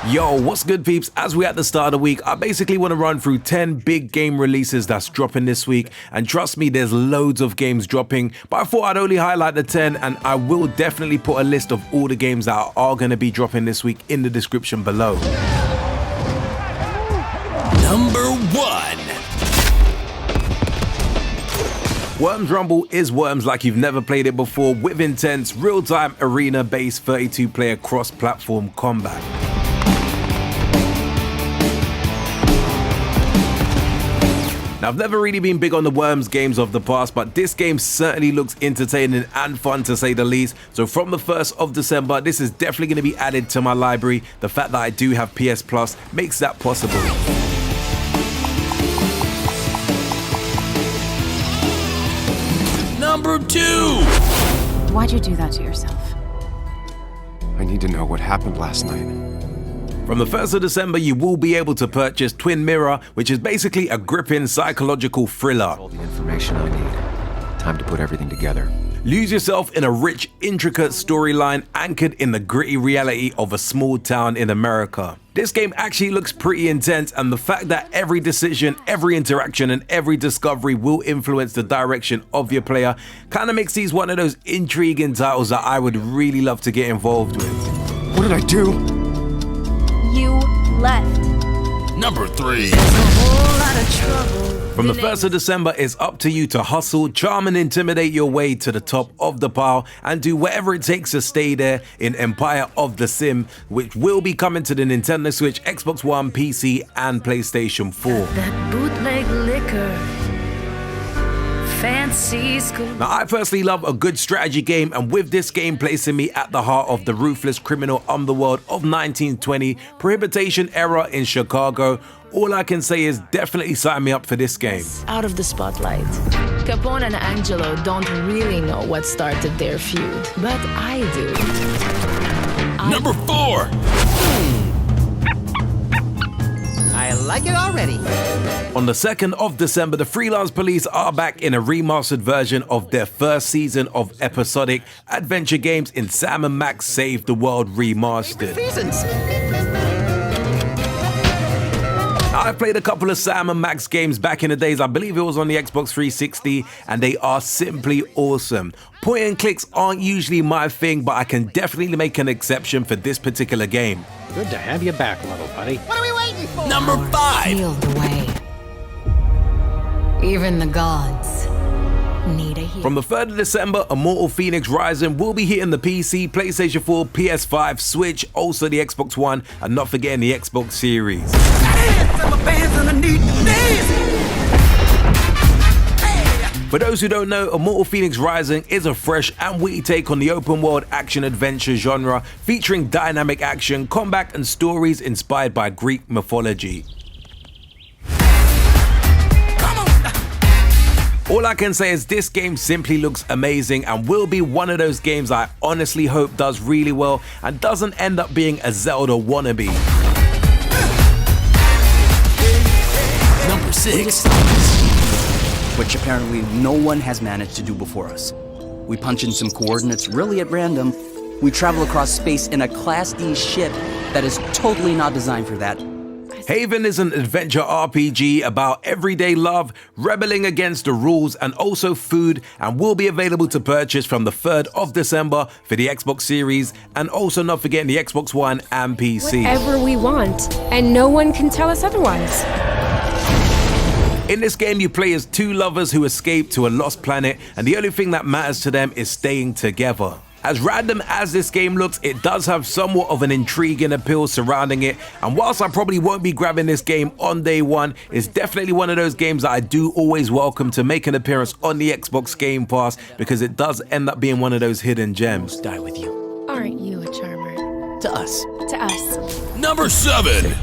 Yo, what's good peeps? As we're at the start of the week, I basically want to run through 10 big game releases that's dropping this week. And trust me, there's loads of games dropping, but I thought I'd only highlight the 10, and I will definitely put a list of all the games that are going to be dropping this week in the description below. Number 1. Worms Rumble is Worms like you've never played it before, with intense, real-time, arena-based 32-player cross-platform combat. Now, I've never really been big on the Worms games of the past, but this game certainly looks entertaining and fun to say the least. So from the 1st of December, this is definitely going to be added to my library. The fact that I do have PS Plus makes that possible. Number 2. Why'd you do that to yourself? I need to know what happened last night. From the 1st of December, you will be able to purchase Twin Mirror, which is basically a gripping psychological thriller. All the information I need. Time to put everything together. Lose yourself in a rich, intricate storyline anchored in the gritty reality of a small town in America. This game actually looks pretty intense, and the fact that every decision, every interaction, and every discovery will influence the direction of your player kind of makes these one of those intriguing titles that I would really love to get involved with. What did I do? You left. Number 3. From the 1st of December, it's up to you to hustle, charm and intimidate your way to the top of the pile and do whatever it takes to stay there in Empire of the Sim, which will be coming to the Nintendo Switch, Xbox One, PC and PlayStation 4. That bootleg liquor. Fancy school. Now, I personally love a good strategy game, and with this game placing me at the heart of the ruthless criminal underworld of 1920 Prohibition era in Chicago, all I can say is definitely sign me up for this game. Out of the spotlight. Capone and Angelo don't really know what started their feud, but I do. Number 4. I like it already. On the 2nd of December, the Freelance Police are back in a remastered version of their first season of episodic adventure games in Sam & Max Save the World Remastered. Reasons. I've played a couple of Sam & Max games back in the days. I believe it was on the Xbox 360, and they are simply awesome. Point and clicks aren't usually my thing, but I can definitely make an exception for this particular game. Good to have you back, little buddy. What are we waiting for? Number 5. Feel the way. Even the gods need a hero. From the 3rd of December, Immortals Fenyx Rising will be hitting the PC, PlayStation 4, PS5, Switch, also the Xbox One, and not forgetting the Xbox Series. For those who don't know, Immortals Fenyx Rising is a fresh and witty take on the open world action adventure genre, featuring dynamic action, combat and stories inspired by Greek mythology. All I can say is this game simply looks amazing and will be one of those games I honestly hope does really well and doesn't end up being a Zelda wannabe. Number 6. Which apparently no one has managed to do before us. We punch in some coordinates really at random. We travel across space in a Class D ship that is totally not designed for that. Haven is an adventure RPG about everyday love, rebelling against the rules, and also food, and will be available to purchase from the 3rd of December for the Xbox Series, and also not forgetting the Xbox One and PC. Whatever we want, and no one can tell us otherwise. In this game, you play as two lovers who escape to a lost planet, and the only thing that matters to them is staying together. As random as this game looks, it does have somewhat of an intriguing appeal surrounding it, and whilst I probably won't be grabbing this game on day one, it's definitely one of those games that I do always welcome to make an appearance on the Xbox Game Pass, because it does end up being one of those hidden gems. Die with you. Aren't you a charmer? To us. To us. Number 7.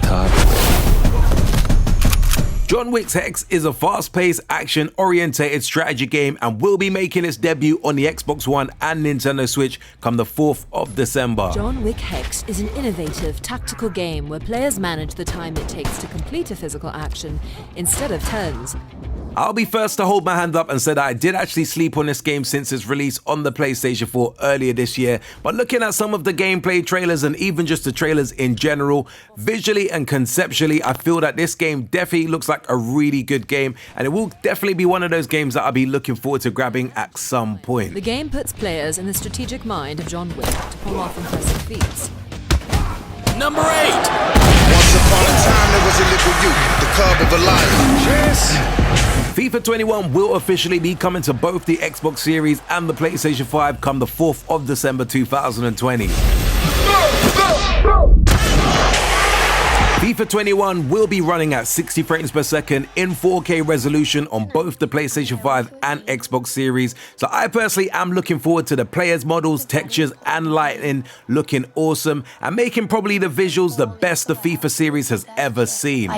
John Wick's Hex is a fast-paced, action-orientated strategy game and will be making its debut on the Xbox One and Nintendo Switch come the 4th of December. John Wick Hex is an innovative, tactical game where players manage the time it takes to complete a physical action instead of turns. I'll be first to hold my hand up and say that I did actually sleep on this game since its release on the PlayStation 4 earlier this year, but looking at some of the gameplay trailers and even just the trailers in general, visually and conceptually, I feel that this game definitely looks like a really good game, and it will definitely be one of those games that I'll be looking forward to grabbing at some point. The game puts players in the strategic mind of John Wick to pull off impressive feats. Number 8. Once upon a time there was a little youth, the cub of a lion. Yes. FIFA 21 will officially be coming to both the Xbox Series and the PlayStation 5 come the 4th of December 2020. FIFA 21 will be running at 60 frames per second in 4K resolution on both the PlayStation 5 and Xbox Series. So I personally am looking forward to the players' models, textures and lighting looking awesome and making probably the visuals the best the FIFA series has ever seen.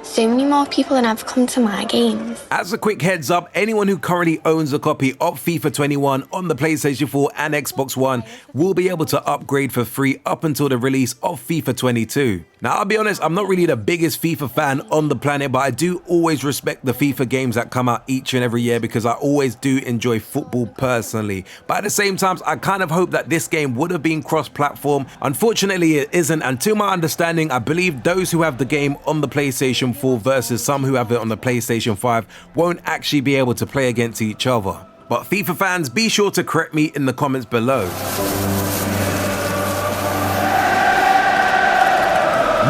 So many more people than have come to my games. As a quick heads up, anyone who currently owns a copy of FIFA 21 on the PlayStation 4 and Xbox One will be able to upgrade for free up until the release of FIFA 22. Now, I'll be honest, I'm not really the biggest FIFA fan on the planet, but I do always respect the FIFA games that come out each and every year because I always do enjoy football personally. But at the same time, I kind of hope that this game would have been cross-platform. Unfortunately, it isn't, and to my understanding, I believe those who have the game on the PlayStation 4 versus some who have it on the PlayStation 5 won't actually be able to play against each other. But FIFA fans, be sure to correct me in the comments below.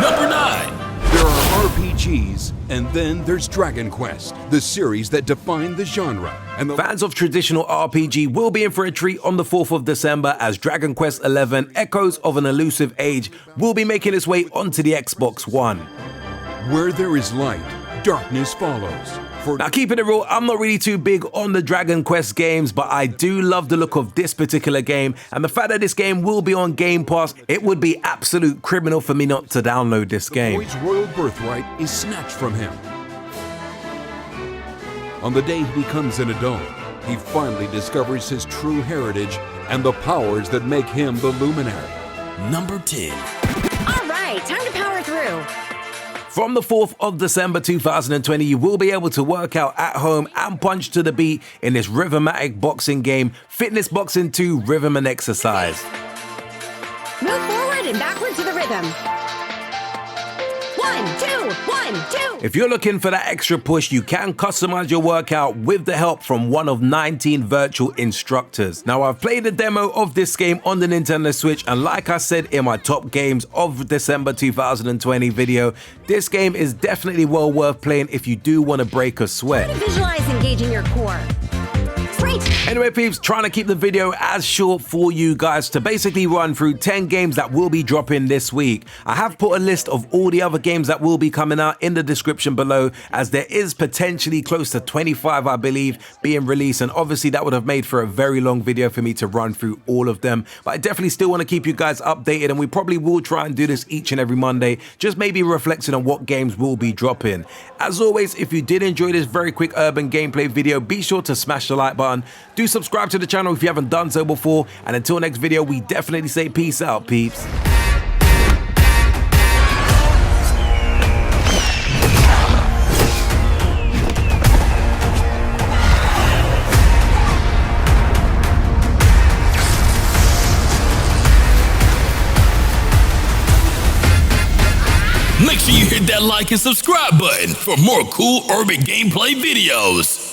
Number 9. There are RPGs, and then there's Dragon Quest, the series that defined the genre. And the fans of traditional RPG will be in for a treat on the 4th of December as Dragon Quest XI Echoes of an Elusive Age will be making its way onto the Xbox One. Where there is light, darkness follows. Now, keeping it real, I'm not really too big on the Dragon Quest games, but I do love the look of this particular game, and the fact that this game will be on Game Pass, it would be absolute criminal for me not to download this game. The boy's royal birthright is snatched from him. On the day he becomes an adult, he finally discovers his true heritage and the powers that make him the luminary. Number 10. All right, time to power through. From the 4th of December 2020, you will be able to work out at home and punch to the beat in this rhythmatic boxing game, Fitness Boxing 2 Rhythm and Exercise. Move forward and backward to the rhythm. 1, 2, 1, 2. If you're looking for that extra push, you can customize your workout with the help from one of 19 virtual instructors. Now, I've played a demo of this game on the Nintendo Switch, and like I said in my top games of December 2020 video, this game is definitely well worth playing if you do want to break a sweat. Visualize engaging your core. Anyway, peeps, trying to keep the video as short for you guys to basically run through 10 games that will be dropping this week. I have put a list of all the other games that will be coming out in the description below, as there is potentially close to 25, I believe, being released, and obviously that would have made for a very long video for me to run through all of them. But I definitely still want to keep you guys updated, and we probably will try and do this each and every Monday, just maybe reflecting on what games will be dropping. As always, if you did enjoy this very quick urban gameplay video, be sure to smash the like button. Do subscribe to the channel if you haven't done so before, and until next video, we definitely say peace out, peeps. Make sure you hit that like and subscribe button for more cool urban gameplay videos.